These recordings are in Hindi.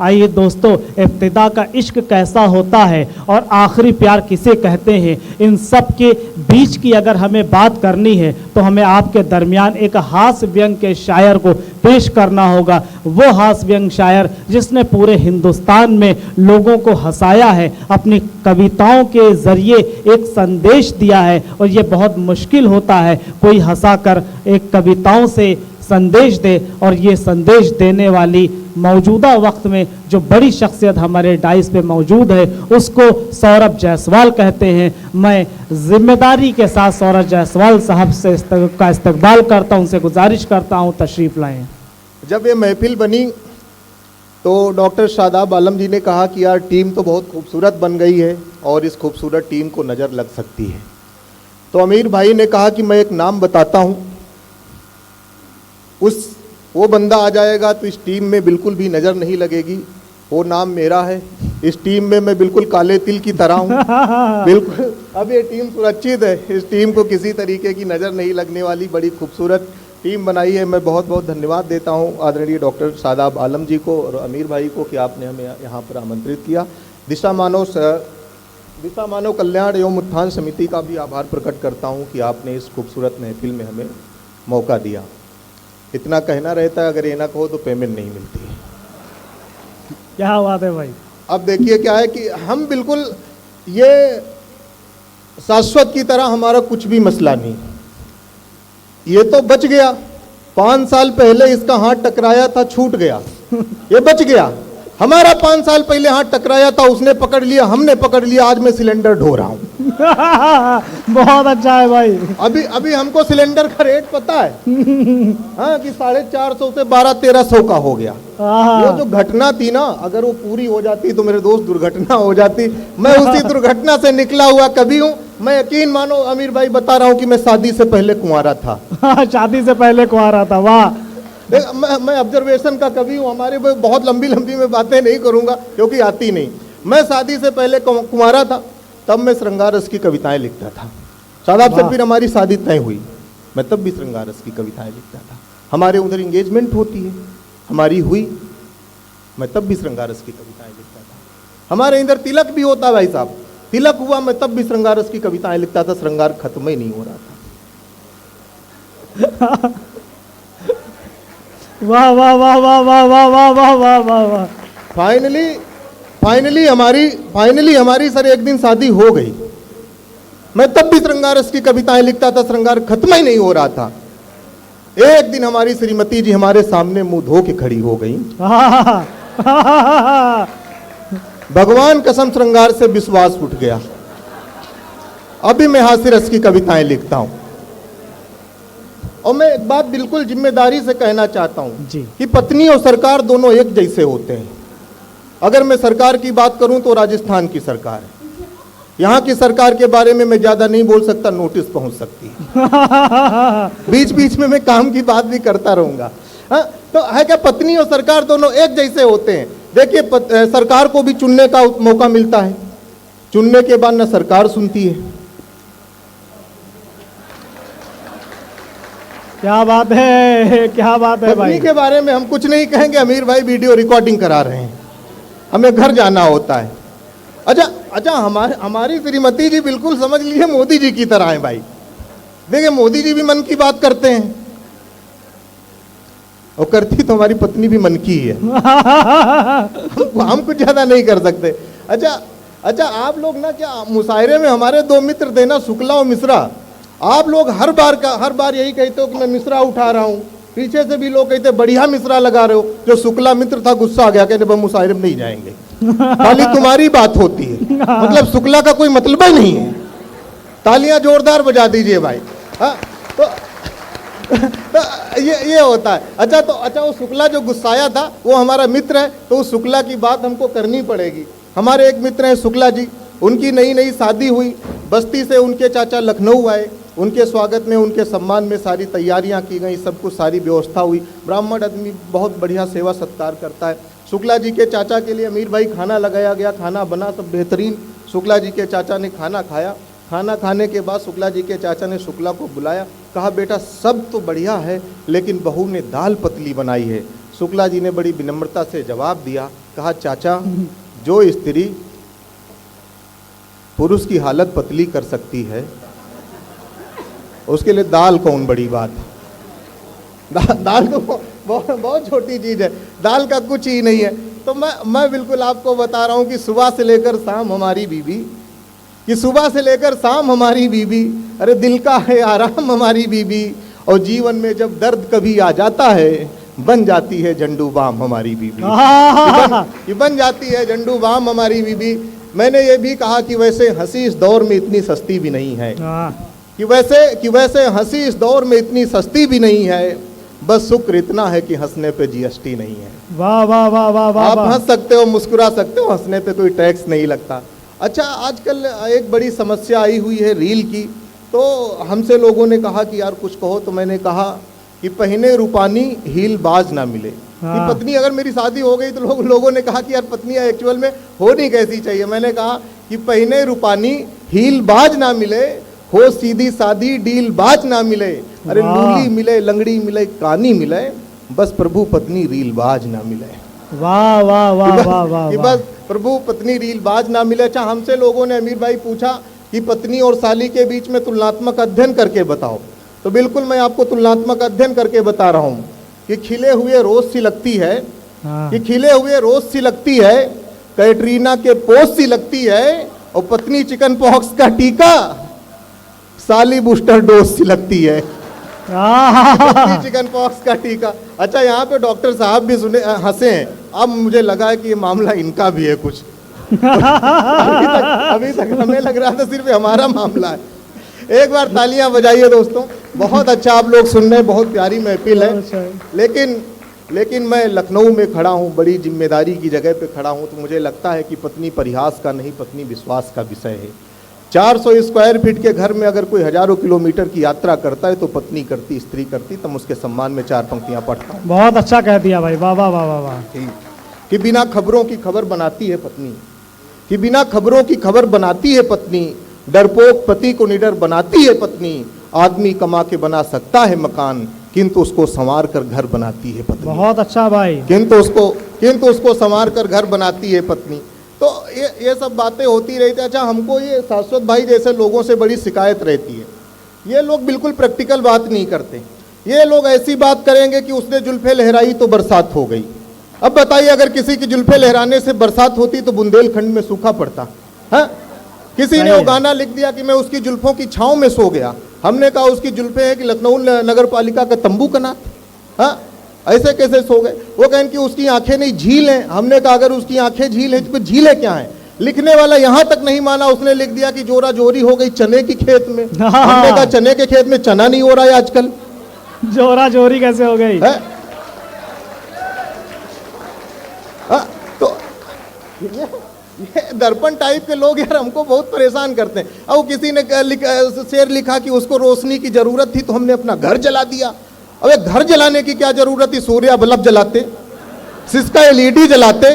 आइए दोस्तों, इब्तिदा का इश्क कैसा होता है और आखिरी प्यार किसे कहते हैं, इन सब के बीच की अगर हमें बात करनी है तो हमें आपके दरमियान एक हास्य व्यंग के शायर को पेश करना होगा। वो हास्य व्यंग शायर जिसने पूरे हिंदुस्तान में लोगों को हंसाया है, अपनी कविताओं के ज़रिए एक संदेश दिया है। और ये बहुत मुश्किल होता है कोई हंसाकर एक कविताओं से संदेश दे, और ये संदेश देने वाली मौजूदा वक्त में जो बड़ी शख्सियत हमारे डाइस पे मौजूद है उसको सौरभ जायसवाल कहते हैं। मैं जिम्मेदारी के साथ सौरभ जायसवाल साहब से का इस्तकबाल करता हूं, उनसे गुजारिश करता हूं तशरीफ़ लाएं। जब ये महफिल बनी तो डॉक्टर शादाब आलम जी ने कहा कि यार टीम तो बहुत खूबसूरत बन गई है और इस खूबसूरत टीम को नज़र लग सकती है। तो अमीर भाई ने कहा कि मैं एक नाम बताता हूँ, वो बंदा आ जाएगा तो इस टीम में बिल्कुल भी नज़र नहीं लगेगी। वो नाम मेरा है। इस टीम में मैं बिल्कुल काले तिल की तरह हूँ। बिल्कुल अब ये टीम सुरक्षित है, इस टीम को किसी तरीके की नज़र नहीं लगने वाली बड़ी खूबसूरत टीम बनाई है। मैं बहुत बहुत धन्यवाद देता हूँ आदरणीय डॉक्टर शादाब आलम जी को और अमीर भाई को कि आपने हमें यहाँ पर आमंत्रित किया। दिशा मानव कल्याण एवं उत्थान समिति का भी आभार प्रकट करता हूँ कि आपने इस खूबसूरत महफिल में हमें मौका दिया। इतना कहना रहता है, अगर ये ना कहो तो पेमेंट नहीं मिलती है। क्या बात है भाई। अब देखिए क्या है कि हम बिल्कुल ये शाश्वत की तरह हमारा कुछ भी मसला नहीं, ये तो बच गया। 5 साल पहले इसका हाथ टकराया था, छूट गया, ये बच गया। हमारा 5 साल पहले हाथ टकराया था, उसने पकड़ लिया, हमने पकड़ लिया, आज मैं सिलेंडर ढो रहा हूँ। बहुत अच्छा है भाई। अभी हमको सिलेंडर का रेट पता है हाँ कि 450 से 1200-1300 का हो गया। वो जो घटना थी ना, अगर वो पूरी हो जाती तो मेरे दोस्त दुर्घटना हो जाती। मैं उसी दुर्घटना से निकला हुआ कभी हूँ। मैं यकीन मानो अमीर भाई बता रहा हूँ कि मैं शादी से पहले कुंवारा था। शादी से पहले कुंवारा था, वाह। मैं ऑब्जर्वेशन का कवि हूँ। हमारे बहुत लंबी लंबी मैं बातें नहीं करूँगा क्योंकि आती नहीं। मैं शादी से पहले कुंवारा था, तब मैं श्रृंगार रस की कविताएं लिखता था। शादाब से फिर हमारी शादी तय हुई, मैं तब भी श्रृंगार रस की कविताएं लिखता था। हमारे उधर इंगेजमेंट होती है, हमारी हुई, मैं तब भी श्रृंगार रस की कविताएं लिखता था। हमारे इधर तिलक भी होता है भाई साहब, तिलक हुआ, मैं तब भी श्रृंगार रस की कविताएं लिखता था। श्रृंगार खत्म ही नहीं हो रहा था। वाह वाह वाह वाह वाह वाह वाह वाह वाह वाह वाह। फाइनली हमारी सर एक दिन शादी हो गई। मैं तब भी श्रृंगार रस की कविताएं लिखता था, श्रृंगार खत्म ही नहीं हो रहा था। एक दिन हमारी श्रीमती जी हमारे सामने मुंह धो के खड़ी हो गई। भगवान कसम श्रृंगार से विश्वास उठ गया। अभी मैं हास्य रस की कविताएं लिखता हूं। और मैं एक बात बिल्कुल जिम्मेदारी से कहना चाहता हूं कि पत्नी और सरकार दोनों एक जैसे होते हैं। अगर मैं सरकार की बात करूं तो राजस्थान की सरकार है। यहाँ की सरकार के बारे में मैं ज्यादा नहीं बोल सकता, नोटिस पहुंच सकती है। बीच बीच में मैं काम की बात भी करता रहूंगा। हाँ, तो है क्या, पत्नी और सरकार दोनों एक जैसे होते हैं। देखिए सरकार को भी चुनने का मौका मिलता है, चुनने के बाद ना सरकार सुनती है। क्या बात है, क्या बात है भाई। पत्नी के बारे में हम कुछ नहीं कहेंगे, अमीर भाई वीडियो रिकॉर्डिंग करा रहे हैं, हमें घर जाना होता है। अच्छा हमारी श्रीमती जी बिल्कुल समझ लीजिए मोदी जी की तरह है भाई। देखिए मोदी जी भी मन की बात करते हैं, और करती तो हमारी पत्नी भी मन की है। हम कुछ ज्यादा नहीं कर सकते। अच्छा आप लोग ना क्या मुशायरे में हमारे 2 मित्र थे ना, शुक्ला और मिश्रा। आप लोग हर बार यही कहते हो कि मैं मिश्रा उठा रहा हूँ। पीछे से भी लोग कहते बढ़िया मिश्रा लगा रहे हो। जो शुक्ला मित्र था गुस्सा आ गया, कहते मुशायरे में नहीं जाएंगे, खाली तुम्हारी बात होती है। मतलब शुक्ला का कोई मतलब ही नहीं है। तालियां जोरदार बजा दीजिए भाई। हाँ तो ये होता है। अच्छा वो शुक्ला जो गुस्साया था वो हमारा मित्र है, तो उस शुक्ला की बात हमको करनी पड़ेगी। हमारे एक मित्र हैं शुक्ला जी, उनकी नई शादी हुई। बस्ती से उनके चाचा लखनऊ आए, उनके स्वागत में, उनके सम्मान में सारी तैयारियां की गई, सब कुछ सारी व्यवस्था हुई। ब्राह्मण आदमी बहुत बढ़िया सेवा सत्कार करता है। शुक्ला जी के चाचा के लिए अमीर भाई खाना लगाया गया, खाना बना सब बेहतरीन। शुक्ला जी के चाचा ने खाना खाया। खाना खाने के बाद शुक्ला जी के चाचा ने शुक्ला को बुलाया, कहा बेटा सब तो बढ़िया है लेकिन बहू ने दाल पतली बनाई है, शुक्ला जी ने बड़ी विनम्रता से जवाब दिया, कहा चाचा जो स्त्री पुरुष की हालत पतली कर सकती है उसके लिए दाल कौन बड़ी बात है। दाल तो बहुत छोटी चीज है, दाल का कुछ ही नहीं है। तो मैं बिल्कुल आपको बता रहा हूं कि सुबह से लेकर शाम हमारी बीवी, कि सुबह से लेकर शाम हमारी बीवी, अरे दिल का है आराम हमारी बीवी, और जीवन में जब दर्द कभी आ जाता है बन जाती है झंडू बाम हमारी बीवी। ये बन जाती है झंडू बाम हमारी बीवी। मैंने ये भी कहा कि वैसे हंसी इस दौर में इतनी सस्ती भी नहीं है, कि वैसे हंसी इस दौर में इतनी सस्ती भी नहीं है, बस शुक्र इतना है कि हंसने पे जीएसटी नहीं है। वाह वाह वाह वाह वाह। आप हंस सकते हो, मुस्कुरा सकते हो, हंसने पे कोई टैक्स नहीं लगता। अच्छा, आजकल एक बड़ी समस्या आई हुई है रील की, तो हमसे लोगों ने कहा कि यार कुछ कहो, तो मैंने कहा कि पहने रूपानी हील बाज ना मिले। कि पत्नी अगर मेरी शादी हो गई तो लोगों ने कहा कि यार पत्नी एक्चुअल में होनी कैसी चाहिए। मैंने कहा कि पहने रूपानी हील बाज ना मिले, हो सीधी सादी डील बाज ना मिले, अरे लूली मिले लंगड़ी मिले कानी मिले, बस प्रभु पत्नी रील बाज ना मिले। वाह वाह वाह वाह वाह। कि बस प्रभु पत्नी रील बाज ना मिले। अच्छा, हमसे लोगों ने अमीर भाई पूछा कि पत्नी और साली के बीच में तुलनात्मक अध्ययन करके बताओ, तो बिल्कुल मैं आपको तुलनात्मक अध्ययन करके बता रहा हूँ कि खिले हुए रोज सी लगती है, कि खिले हुए रोज सी लगती है, कैटरीना के पोस्ट सी लगती है, और पत्नी चिकन पॉक्स का टीका, साली बूस्टर डोज सी लगती है। चिकन पॉक्स का टीका। अच्छा, यहाँ पे डॉक्टर साहब भी सुने हंसे हैं, अब मुझे लगा है कि ये मामला इनका भी है कुछ। अभी तक हमें लग रहा था सिर्फ हमारा मामला है। एक बार तालियां बजाइए दोस्तों, बहुत अच्छा आप लोग सुन रहे हैं, बहुत प्यारी महफिल है। लेकिन मैं लखनऊ में खड़ा हूँ, बड़ी जिम्मेदारी की जगह पे खड़ा हूँ, तो मुझे लगता है कि पत्नी परिहास का नहीं, पत्नी विश्वास का विषय है। 400 स्क्वायर फीट के घर में अगर कोई हजारों किलोमीटर की यात्रा करता है तो पत्नी करती, स्त्री करती, तब उसके सम्मान में 4 पंक्तियां पढ़ता हूँ। बहुत अच्छा कह दिया भाई, वाह वाह वाह वाह। कि बिना खबरों की खबर बनाती है पत्नी, कि बिना खबरों की खबर बनाती है पत्नी, डरपोक पति को निडर बनाती है पत्नी, आदमी कमा के बना सकता है मकान, किंतु उसको संवार कर घर बनाती है पत्नी। बहुत अच्छा भाई। किंतु उसको संवार कर घर बनाती है पत्नी। तो ये सब बातें होती रहती है। अच्छा, हमको ये शाश्वत भाई जैसे लोगों से बड़ी शिकायत रहती है, ये लोग बिल्कुल प्रैक्टिकल बात नहीं करते। ये लोग ऐसी बात करेंगे कि उसने जुल्फे लहराई तो बरसात हो गई। अब बताइए, अगर किसी की जुल्फे लहराने से बरसात होती तो बुंदेलखंड में सूखा पड़ता है? किसी ने वो गाना लिख दिया कि मैं उसकी जुल्फों की छांव में सो गया। हमने कहा उसकी जुल्फे है कि लखनऊ नगर पालिका का तंबू का नाथ, हाँ ऐसे कैसे सो गए? वो कहें कि उसकी आंखें नहीं झील हैं। हमने कहा अगर उसकी आंखें झील है तो झीलें क्या है? लिखने वाला यहां तक नहीं माना, उसने लिख दिया कि जोरा जोरी हो गई चने की खेत में। हमने कहा चने के खेत में चना नहीं हो रहा है आजकल, जोरा जोरी कैसे हो गई है? तो ये दर्पण टाइप के लोग यार हमको बहुत परेशान करते हैं। अब किसी ने शेर लिखा कि उसको रोशनी की जरूरत थी तो हमने अपना घर जला दिया। अबे घर जलाने की क्या जरूरत थी? सूर्य बल्ब जलाते, सिस्का एलईडी जलाते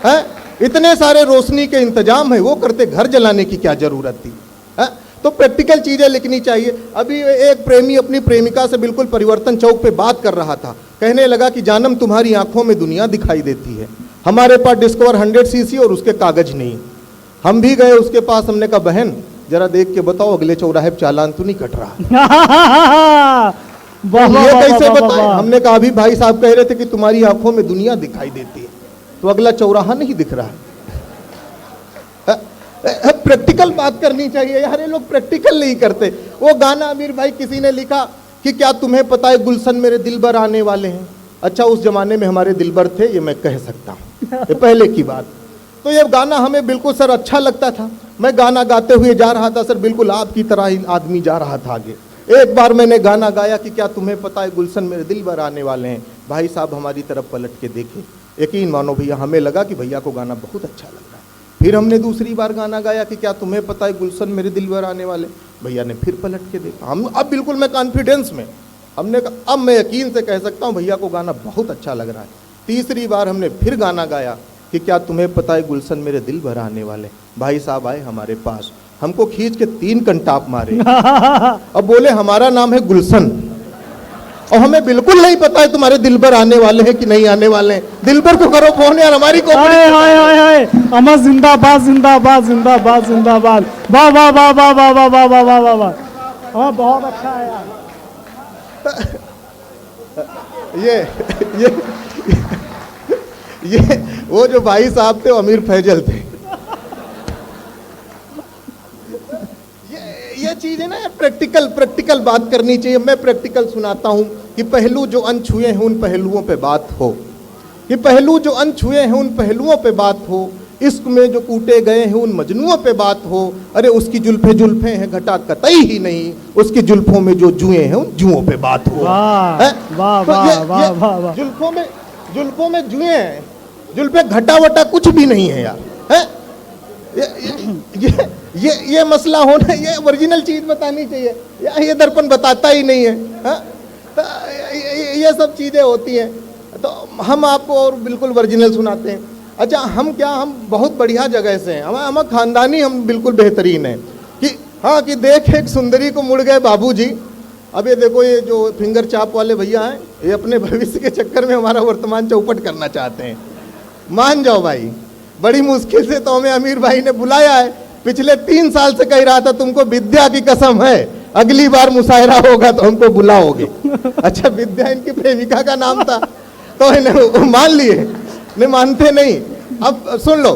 हैं, इतने सारे रोशनी के इंतजाम है वो करते, घर जलाने की क्या जरूरत थी? है? तो प्रैक्टिकल चीजें लिखनी चाहिए। अभी एक प्रेमी अपनी प्रेमिका से बिल्कुल परिवर्तन चौक पे बात कर रहा था, कहने लगा कि जानम तुम्हारी आंखों में दुनिया दिखाई देती है, हमारे पास डिस्कवर 100 सीसी और उसके कागज नहीं। हम भी गए उसके पास, हमने कहा बहन जरा देख के बताओ अगले चौराहे पे चालान तो नहीं कट रहा? ये कैसे बताएं? हमने कहा अभी भाई साहब कह रहे थे कि तुम्हारी आंखों में दुनिया दिखाई देती है, तो अगला चौराहा नहीं दिख रहा है। प्रैक्टिकल बात करनी चाहिए यार, ये लोग प्रैक्टिकल नहीं करते। वो गाना अमीर भाई किसी ने लिखा कि क्या तुम्हें पता है गुलशन मेरे दिल भर आने वाले हैं। अच्छा, उस जमाने में हमारे दिलबर थे, ये मैं कह सकता हूँ, ये पहले की बात। तो ये गाना हमें बिल्कुल सर अच्छा लगता था। मैं गाना गाते हुए जा रहा था सर, बिल्कुल आपकी तरह ही आदमी जा रहा था आगे। एक बार मैंने गाना गाया कि क्या तुम्हें पता है गुलशन मेरे दिल भर आने वाले हैं। भाई साहब हमारी तरफ पलट के देखे, यकीन मानो भैया हमें लगा कि भैया को गाना बहुत अच्छा लग रहा है। फिर हमने दूसरी बार गाना गाया कि क्या तुम्हें पता है गुलशन मेरे दिल भर आने वाले। भैया ने फिर पलट के देखा। हम अब बिल्कुल मैं कॉन्फिडेंस में, हमने कहा अब मैं यकीन से कह सकता हूँ भैया को गाना बहुत अच्छा लग रहा है। तीसरी बार हमने फिर गाना गाया कि क्या तुम्हें पता है गुलशन मेरे दिल भर आने वाले। भाई साहब आए हमारे पास, हमको खींच के 3 कंटाप मारे। अब बोले हमारा नाम है गुलशन, और हमें बिल्कुल नहीं पता है तुम्हारे दिल पर आने वाले हैं कि नहीं आने वाले हैं। दिल पर को करो फोन यार, हमारी को हाय हाय हाय हाय, अमर जिंदाबाद जिंदाबाद जिंदाबाद जिंदाबाद, वाह वाह वाह वाह वाह वाह वाह वाह वाह वाह वाह, हाँ बहुत अच्छा है यार। ये वो जो भाई साहब थे वो अमीर फैजल थे। ये चीज है ना, प्रैक्टिकल बात करनी चाहिए। मैं प्रैक्टिकल सुनाता हूं कि पहलू जो अनछुए हैं उन पहलुओं पे बात हो, कि पहलू जो अनछुए हैं उन पहलुओं पे बात हो, इश्क में जो कूटे गए हैं उन मजनुओं पे बात हो। अरे उसकी जुल्फे हैं घटा कतई ही नहीं, उसकी जुल्फों में जो जुए हैं उन जुओं पे बात हो। वाह वाह वाह वाह वाह वाह, जुल्फों में जुए हैं, जुल्फे घटा वटा कुछ भी नहीं है यार, है? ये मसला होना, ये ओरिजिनल चीज बतानी चाहिए या ये दर्पण बताता ही नहीं है, हा? तो ये सब चीजें होती हैं, तो हम आपको और बिल्कुल ओरिजिनल सुनाते हैं। अच्छा हम बहुत बढ़िया जगह से हैं, हम खानदानी, हम बिल्कुल बेहतरीन हैं कि हाँ कि देख एक सुंदरी को मुड़ गए बाबूजी। अब ये देखो, ये जो फिंगर चाप वाले भैया हैं, ये अपने भविष्य के चक्कर में हमारा वर्तमान चौपट करना चाहते हैं। मान जाओ भाई, बड़ी मुश्किल से तो हमें अमीर भाई ने बुलाया है। पिछले 3 साल से कह रहा था तुमको विद्या की कसम है, अगली बार मुशायरा होगा तो हमको बुलाओगे। अच्छा विद्या इनकी प्रेमिका का नाम था, तो इन्हें मान लिए, नहीं मानते नहीं। अब सुन लो,